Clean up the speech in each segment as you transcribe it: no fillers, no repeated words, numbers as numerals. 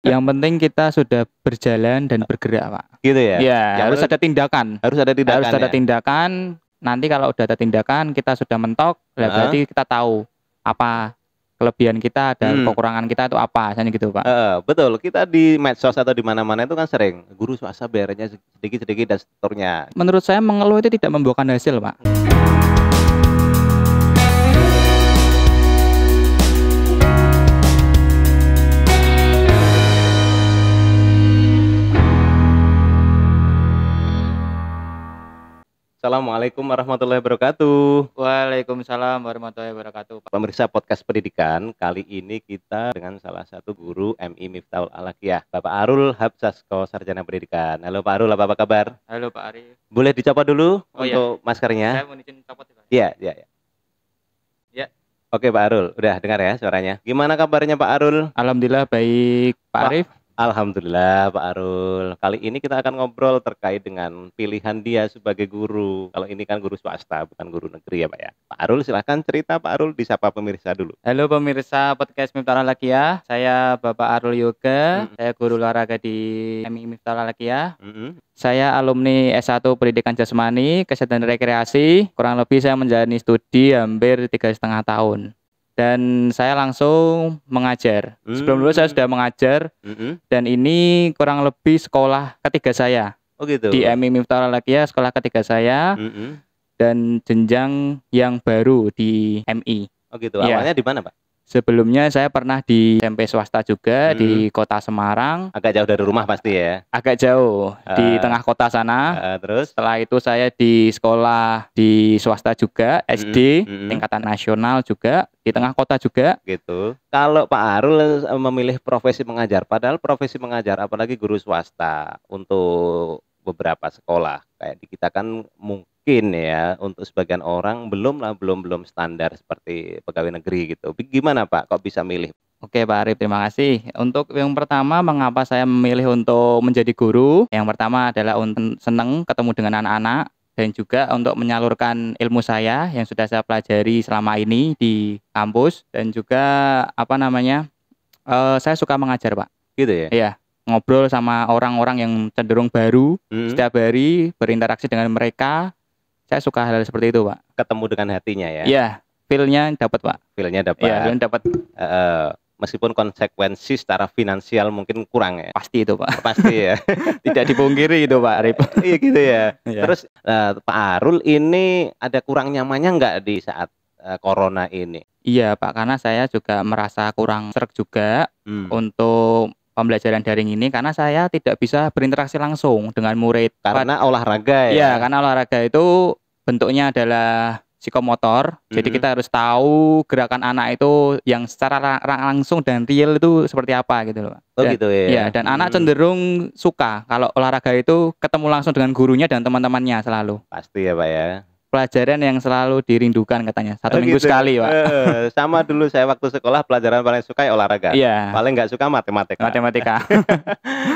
Yang penting kita sudah berjalan dan bergerak, Pak. Gitu ya? Ya, Yang harus penting ada tindakan. harus ada tindakan Harus ada ya? tindakan. Nanti kalau udah ada tindakan, kita sudah mentok, Heeh. berarti kita tahu apa kelebihan kita dan Hmm. kekurangan kita itu apa, misalnya gitu, Pak. Betul. Kita di medsos atau di mana-mana itu kan sering guru swasta bayarannya sedikit-sedikit dan seterusnya. Menurut saya mengeluh itu tidak membuahkan hasil, Pak. Assalamualaikum warahmatullahi wabarakatuh. Waalaikumsalam warahmatullahi wabarakatuh, Pak. Pemirsa podcast pendidikan, kali ini kita dengan salah satu guru MI Miftahul Alaqiyah, Bapak Arul Habsasko, Sarjana Pendidikan. Halo Pak Arul, apa kabar? Halo Pak Arif. Boleh dicopot dulu Oh, iya. untuk maskernya? Saya mau izin copot, Pak. Iya, iya, iya. Ya. Oke Pak Arul, udah dengar ya suaranya. Gimana kabarnya Pak Arul? Alhamdulillah baik, Pak Wah. Arif. Alhamdulillah Pak Arul. Kali ini kita akan ngobrol terkait dengan pilihan dia sebagai guru. Kalau ini kan guru swasta, bukan guru negeri ya Pak ya. Pak Arul silahkan cerita Pak Arul, disapa pemirsa dulu. Halo pemirsa podcast Miftahul Alaqiyah. Saya Bapak Arul Yoga. Saya guru olahraga di MI Miftahul Alaqiyah. Saya alumni S1 Pendidikan Jasmani, Kesehatan dan Rekreasi. Kurang lebih saya menjalani studi hampir 3,5 tahun. Dan saya langsung mengajar. Sebelum dulu saya sudah mengajar. Dan ini kurang lebih sekolah ketiga saya. Oh gitu. Di MI Miftahul Alaqiyah sekolah ketiga saya. Dan jenjang yang baru di MI. Oh gitu. Iya. Awalnya di mana Pak? Sebelumnya saya pernah di SMP swasta juga di kota Semarang. Agak jauh dari rumah pasti ya. Agak jauh di tengah kota sana. Terus? Setelah itu saya di sekolah di swasta juga, SD, tingkatan nasional juga, di tengah kota juga. Gitu. Kalau Pak Arul memilih profesi mengajar, padahal profesi mengajar apalagi guru swasta untuk beberapa sekolah kayak di kita kan mungkin ya untuk sebagian orang belum standar seperti pegawai negeri gitu. Gimana Pak kok bisa milih? Oke Pak Arif, terima kasih. Untuk yang pertama, mengapa saya memilih untuk menjadi guru? Yang pertama adalah untuk senang ketemu dengan anak-anak dan juga untuk menyalurkan ilmu saya yang sudah saya pelajari selama ini di kampus dan juga saya suka mengajar Pak. Gitu ya? Iya, ngobrol sama orang-orang yang cenderung baru, setiap hari berinteraksi dengan mereka. Saya suka hal seperti itu Pak. Ketemu dengan hatinya ya? Iya, feel-nya dapat Pak. Feel-nya dapat. Iya, feel-nya dapat. Meskipun konsekuensi secara finansial mungkin kurang ya. Pasti itu Pak. Pasti ya. Tidak dipungkiri itu Pak Arif. Iya gitu ya. Iya. Terus Pak Arul ini ada kurang nyamannya nggak di saat corona ini? Iya Pak, karena saya juga merasa kurang sreg juga untuk pembelajaran daring ini karena saya tidak bisa berinteraksi langsung dengan murid. Karena olahraga ya? Iya, karena olahraga itu bentuknya adalah psikomotor. Jadi kita harus tahu gerakan anak itu yang secara langsung dan real itu seperti apa gitu loh Pak. Oh gitu ya? Iya, dan anak cenderung suka kalau olahraga itu ketemu langsung dengan gurunya dan teman-temannya selalu. Pasti ya Pak ya? Pelajaran yang selalu dirindukan katanya, satu minggu gitu. Sekali Pak. Sama dulu saya waktu sekolah pelajaran paling suka ya olahraga. Iya. Paling nggak suka matematika.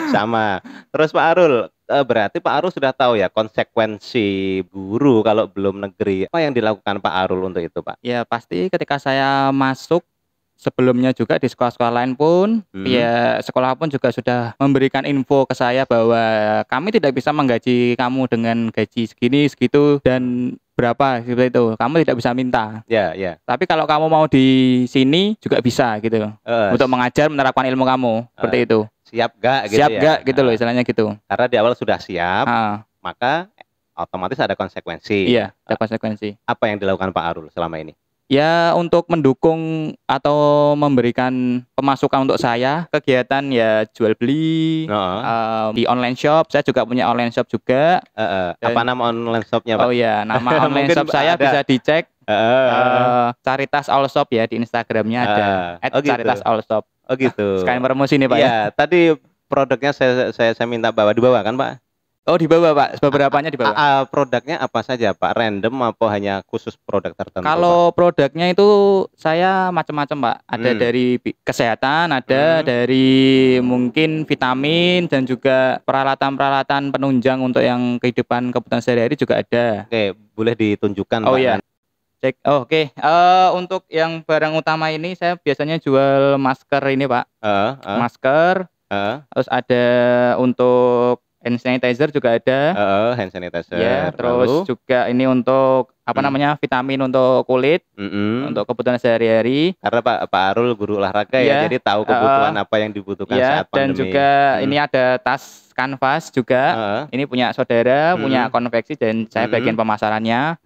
Sama. Terus Pak Arul, berarti Pak Arul sudah tahu ya konsekuensi guru kalau belum negeri. Apa yang dilakukan Pak Arul untuk itu Pak? Ya pasti ketika saya masuk sebelumnya juga di sekolah-sekolah lain pun, ya sekolah pun juga sudah memberikan info ke saya bahwa kami tidak bisa menggaji kamu dengan gaji segini, segitu, dan berapa seperti itu. Kamu tidak bisa minta. Ya, ya. Tapi kalau kamu mau di sini juga bisa gitu. Untuk mengajar, menerapkan ilmu kamu seperti itu. Siap gak gitu siap ya? Siap gak gitu loh istilahnya gitu. Karena di awal sudah siap, maka otomatis ada konsekuensi. Iya, ada konsekuensi. Apa yang dilakukan Pak Arul selama ini? Ya untuk mendukung atau memberikan pemasukan untuk saya, kegiatan ya jual beli di online shop. Saya juga punya online shop juga. Apa nama online shopnya Pak? Oh ya, nama online shop saya bisa dicek. Caritas All Shop ya di Instagramnya ada. @caritas all shop. Oh gitu. Sekalian promosi nih Pak ya. Tadi produknya saya minta dibawa kan Pak? Oh dibawa Pak, beberapanya dibawa. Produknya apa saja Pak? Random apa hanya khusus produk tertentu? Kalau produknya itu saya macam-macam Pak. Ada dari kesehatan, ada dari mungkin vitamin dan juga peralatan-peralatan penunjang untuk yang kehidupan kebutuhan sehari-hari juga ada. Oke, boleh ditunjukkan Oh Pak? iya. Cek. Oh, oke. Untuk yang barang utama ini saya biasanya jual masker ini Pak. Masker. Terus ada untuk hand sanitizer juga ada. Hand sanitizer. Ya, terus juga ini untuk namanya vitamin untuk kulit, untuk kebutuhan sehari-hari. Karena Pak Arul guru olahraga ya, jadi tahu kebutuhan apa yang dibutuhkan saat pandemi. Dan juga ini ada tas kanvas juga. Ini punya saudara, punya konveksi dan saya bagian pemasarannya.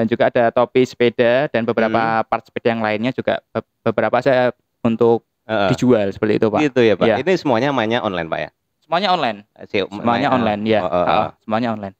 Dan juga ada topi sepeda dan beberapa part sepeda yang lainnya juga beberapa saya untuk dijual seperti itu, Pak. Gitu ya, Pak. Ya. Ini semuanya mainnya online, Pak ya? Semuanya online. Semuanya online, ya. Semuanya online.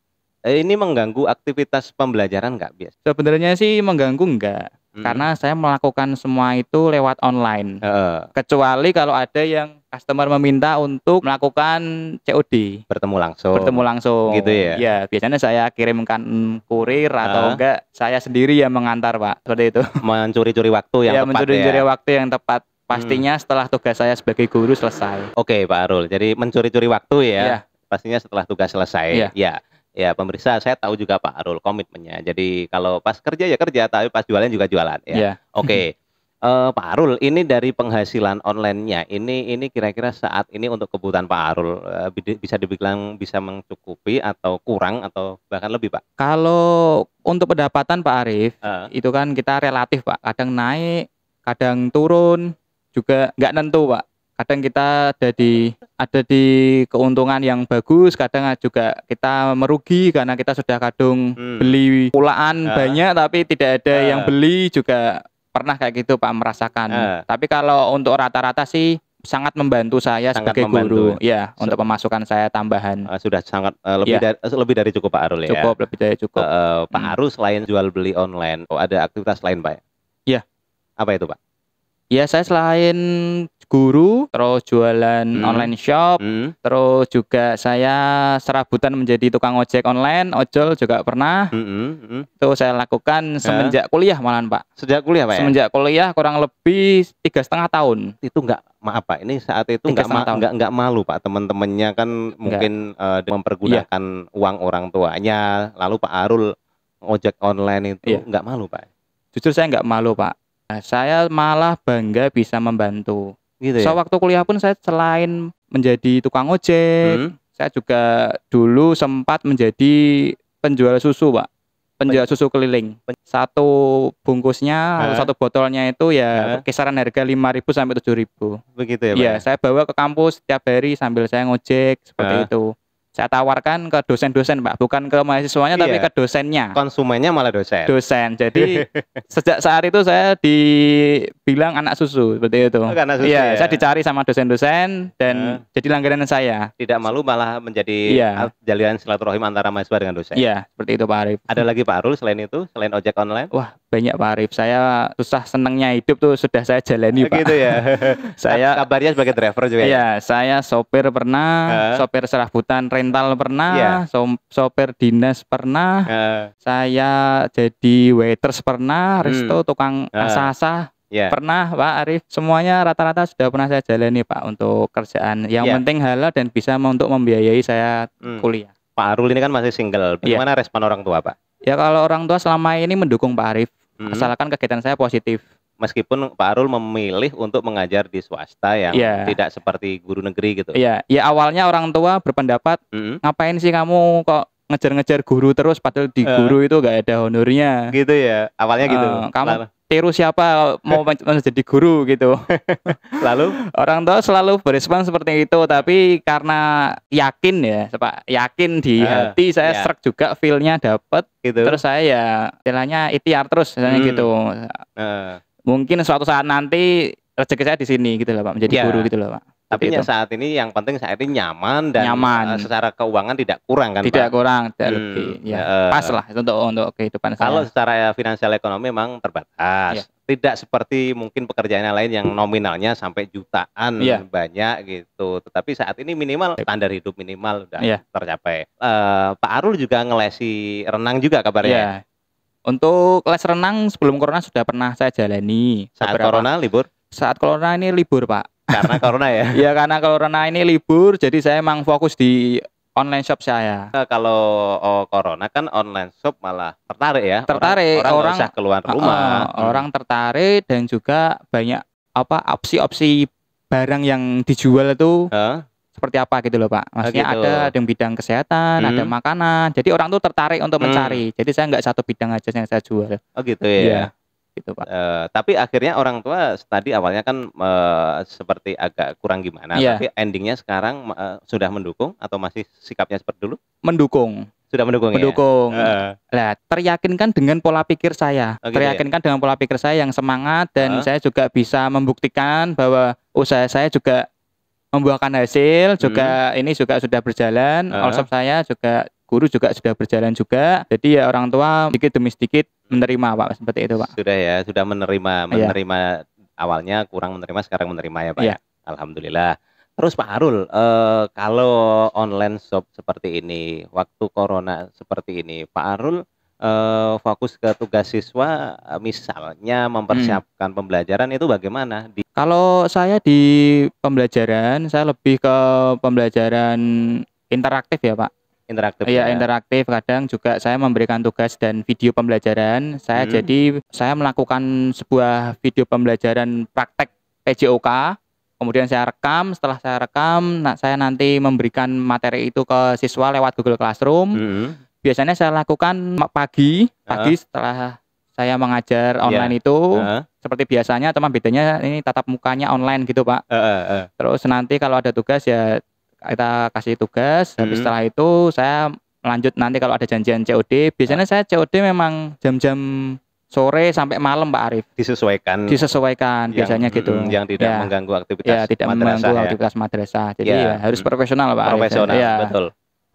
Ini mengganggu aktivitas pembelajaran nggak biasa? Sebenarnya sih mengganggu enggak. Karena saya melakukan semua itu lewat online. Kecuali kalau ada yang customer meminta untuk melakukan COD. Bertemu langsung. Bertemu langsung. Gitu ya? Ya, biasanya saya kirimkan kurir atau enggak saya sendiri yang mengantar, Pak. Seperti itu. Mencuri-curi waktu yang tepat ya? Mencuri-curi waktu yang tepat. Pastinya setelah tugas saya sebagai guru selesai. Oke, Pak Arul. Jadi mencuri-curi waktu ya? Pastinya setelah tugas selesai. Ya, pemirsa, saya tahu juga Pak Arul komitmennya. Jadi kalau pas kerja ya kerja, tapi pas jualan juga jualan ya. Oke. Pak Arul, ini dari penghasilan online-nya, ini kira-kira saat ini untuk kebutuhan Pak Arul bisa dibilang bisa mencukupi atau kurang atau bahkan lebih, Pak? Kalau untuk pendapatan Pak Arif, itu kan kita relatif, Pak. Kadang naik, kadang turun, juga nggak nentu, Pak. Kadang kita ada di keuntungan yang bagus, kadang juga kita merugi karena kita sudah kadung beli pulaan banyak tapi tidak ada yang beli, juga pernah kayak gitu, Pak, merasakan. Tapi kalau untuk rata-rata sih sangat membantu saya sebagai guru, ya, untuk pemasukan saya tambahan. Sudah sangat lebih dari cukup, Pak Arul ya. Cukup, lebih dari cukup. Pak Arul selain jual beli online, ada aktivitas lain, Pak? Iya. Apa itu, Pak? Ya, saya selain guru, terus jualan online shop, terus juga saya serabutan menjadi tukang ojek online, ojol juga pernah. Itu saya lakukan semenjak kuliah malahan, Pak. Sejak kuliah, Pak? Semenjak kuliah kurang lebih 3,5 tahun. Itu nggak, maaf Pak, ini saat itu nggak malu, Pak, teman-temannya kan mungkin mempergunakan uang orang tuanya, lalu Pak Arul ojek online itu nggak malu, Pak? Jujur saya nggak malu, Pak. Nah, saya malah bangga bisa membantu. Gitu ya? So, waktu kuliah pun saya selain menjadi tukang ojek, saya juga dulu sempat menjadi penjual susu, Pak. Penjual susu keliling. Satu bungkusnya, satu botolnya itu ya kisaran harga 5.000 sampai 7.000. Begitu ya, Pak? Iya, saya bawa ke kampus setiap hari sambil saya ngojek seperti itu. Saya tawarkan ke dosen-dosen, Pak, bukan ke mahasiswanya tapi ke dosennya. Konsumennya malah dosen. Jadi sejak saat itu saya dibilang anak susu seperti itu. Anak susu, iya, saya dicari sama dosen-dosen dan jadi langganan saya. Tidak malu malah menjadi jalin silaturahim antara mahasiswa dengan dosen. Iya, seperti itu, Pak Arif. Ada lagi, Pak Arul, selain itu, selain ojek online? Wah, banyak, Pak Arif. Saya susah senengnya hidup tuh sudah saya jalani, Pak. Gitu ya. Saya kabarnya sebagai driver juga. Iya, saya sopir pernah, sopir serabutan rental pernah, sopir dinas pernah, saya jadi waiters pernah, resto tukang asa-asa pernah, Pak Arif. Semuanya rata-rata sudah pernah saya jalani, Pak, untuk kerjaan. Yang penting halal dan bisa untuk membiayai saya kuliah. Pak Arul ini kan masih single. Bagaimana respon orang tua, Pak? Ya, kalau orang tua selama ini mendukung Pak Arif, asalkan kegiatan saya positif. Meskipun Pak Arul memilih untuk mengajar di swasta yang tidak seperti guru negeri gitu. Iya, ya awalnya orang tua berpendapat, ngapain sih kamu kok ngejar-ngejar guru terus, padahal di guru itu gak ada honornya. Gitu ya, awalnya gitu. Kamu tiru siapa mau menjadi guru gitu. Lalu orang tua selalu berespon seperti itu, tapi karena yakin ya, Pak, yakin di hati saya srek juga, feel-nya dapet. Gitu. Terus saya ya istilahnya ikhtiar terus misalnya gitu. Mungkin suatu saat nanti rezeki saya di sini gitu loh, Pak, menjadi guru gitu loh, Pak. Tapi saat ini yang penting saat ini nyaman dan secara keuangan tidak kurang kan, tidak Pak? Kurang, tidak lebih. Ya, pas lah untuk kehidupan saya. Kalau secara finansial ekonomi memang terbatas. Tidak seperti mungkin pekerjaan yang lain yang nominalnya sampai jutaan banyak gitu. Tetapi saat ini minimal standar hidup minimal sudah tercapai. Pak Arul juga ngelesi renang juga kabarnya. Untuk les renang sebelum corona sudah pernah saya jalani. Saat corona libur? Saat corona ini libur, Pak. Karena corona ya? Iya, karena corona ini libur, jadi saya emang fokus di online shop saya. Kalau corona kan online shop malah tertarik ya? Tertarik. Orang nggak usah keluar rumah. Orang tertarik dan juga banyak opsi-opsi barang yang dijual itu Heeh. seperti apa gitu loh Pak. Maksudnya gitu. ada yang bidang kesehatan, ada makanan. Jadi orang tuh tertarik untuk mencari. Jadi saya nggak satu bidang aja yang saya jual. Oh gitu Iya, ya. gitu Pak. Tapi akhirnya orang tua tadi awalnya kan seperti agak kurang gimana, Iya. tapi endingnya sekarang sudah mendukung atau masih sikapnya seperti dulu? Mendukung. Sudah mendukung ya? Mendukung. Nah, teryakinkan dengan pola pikir saya. Oh, gitu teryakinkan dengan pola pikir saya yang semangat dan saya juga bisa membuktikan bahwa usaha saya juga membuahkan hasil, juga ini juga sudah berjalan. All-shop saya juga, guru juga sudah berjalan juga. Jadi ya orang tua sedikit demi sedikit menerima Pak, seperti itu Pak. Sudah ya, sudah menerima awalnya kurang menerima, sekarang menerima ya Pak ya. Alhamdulillah. Terus Pak Arul, kalau online shop seperti ini, waktu corona seperti ini, Pak Arul fokus ke tugas siswa, misalnya mempersiapkan pembelajaran itu bagaimana? Kalau saya di pembelajaran, saya lebih ke pembelajaran interaktif ya Pak. Interaktif Iya, ya? interaktif. Kadang juga saya memberikan tugas dan video pembelajaran. Jadi saya melakukan sebuah video pembelajaran praktek PJOK. Kemudian saya rekam. Setelah saya rekam, saya nanti memberikan materi itu ke siswa lewat Google Classroom. Biasanya saya lakukan pagi setelah saya mengajar online itu seperti biasanya, cuma bedanya ini tatap mukanya online gitu Pak. Terus nanti kalau ada tugas ya kita kasih tugas. Habis setelah itu saya lanjut nanti kalau ada janjian COD. Biasanya saya COD memang jam-jam sore sampai malam Pak Arif. Disesuaikan biasanya gitu. Yang tidak mengganggu aktivitas madrasah. Tidak mengganggu aktivitas madrasah. Jadi ya harus profesional Pak Arif. Profesional, betul.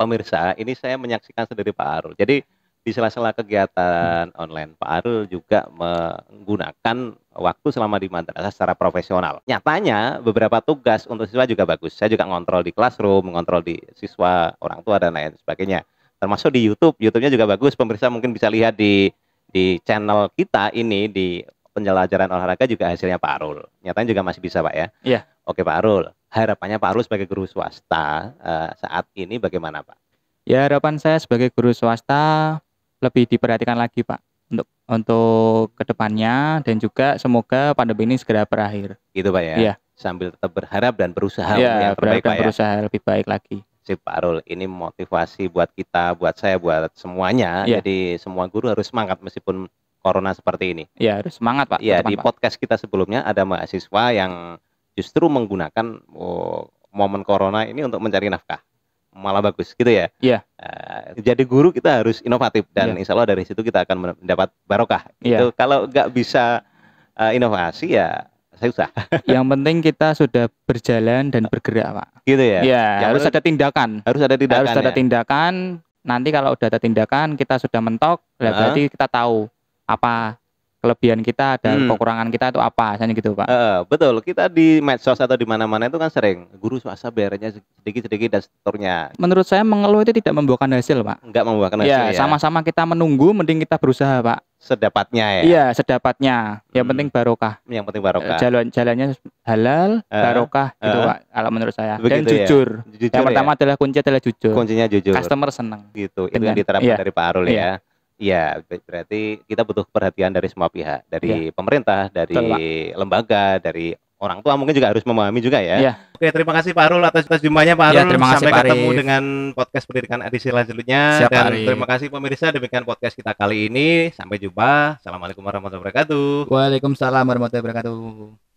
Pemirsa, ini saya menyaksikan sendiri Pak Arul. Jadi di sela-sela kegiatan online, Pak Arul juga menggunakan waktu selama di madrasah secara profesional. Nyatanya beberapa tugas untuk siswa juga bagus. Saya juga ngontrol di classroom, mengontrol di siswa, orang tua dan lain sebagainya. Termasuk di YouTube. YouTube-nya juga bagus. Pemirsa mungkin bisa lihat di channel kita ini, di Penjelajahan Olahraga juga hasilnya Pak Arul. Nyatanya juga masih bisa Pak ya? Iya. Oke Pak Arul, harapannya Pak Arul sebagai guru swasta saat ini bagaimana Pak? Ya, harapan saya sebagai guru swasta lebih diperhatikan lagi Pak untuk kedepannya, dan juga semoga pandemi ini segera berakhir. Gitu Pak ya? Iya. Sambil tetap berharap dan berusaha yang terbaik Pak ya? berusaha lebih baik lagi. Sip Pak Arul, ini motivasi buat kita, buat saya, buat semuanya. Jadi semua guru harus semangat meskipun corona seperti ini. Iya, harus semangat Pak. Iya, di podcast kita sebelumnya ada mahasiswa yang justru menggunakan momen corona ini untuk mencari nafkah. Malah bagus gitu ya. Iya. Jadi guru kita harus inovatif dan insya Allah dari situ kita akan mendapat barokah. Itu kalau nggak bisa inovasi ya susah. Yang penting kita sudah berjalan dan bergerak Pak. Gitu ya. Iya, harus ada tindakan. Harus ada tindakan. Harus ada tindakan. Nanti kalau udah ada tindakan, kita sudah mentok, berarti kita tahu apa kelebihan kita dan kekurangan kita itu apa, misalnya gitu Pak. Betul, kita di medsos atau di mana-mana itu kan sering guru swasta bayarnya sedikit-sedikit dan seterusnya. Menurut saya mengeluh itu tidak membuahkan hasil Pak. Enggak membuahkan hasil ya. Sama-sama kita menunggu, mending kita berusaha Pak. Sedapatnya ya. Iya, sedapatnya. Yang penting barokah. Yang penting barokah. Jalannya halal, barokah gitu Pak. Kalau menurut saya. Begitu dan jujur. Jujur yang pertama adalah adalah jujur. Kuncinya jujur. Customer senang. Gitu. Itu yang diterapkan dari Pak Arul ya. Iya, berarti kita butuh perhatian dari semua pihak, dari pemerintah, dari lembaga, dari orang tua mungkin juga harus memahami juga ya. Oke, terima kasih Pak Arul atas jumlahnya Pak Arul. Terima kasih, sampai Pak ketemu Arif. dengan podcast pendidikan edisi selanjutnya. Siap, dan Arif. terima kasih pemirsa, demikian podcast kita kali ini. Sampai jumpa. Assalamualaikum warahmatullahi wabarakatuh. Waalaikumsalam warahmatullahi wabarakatuh.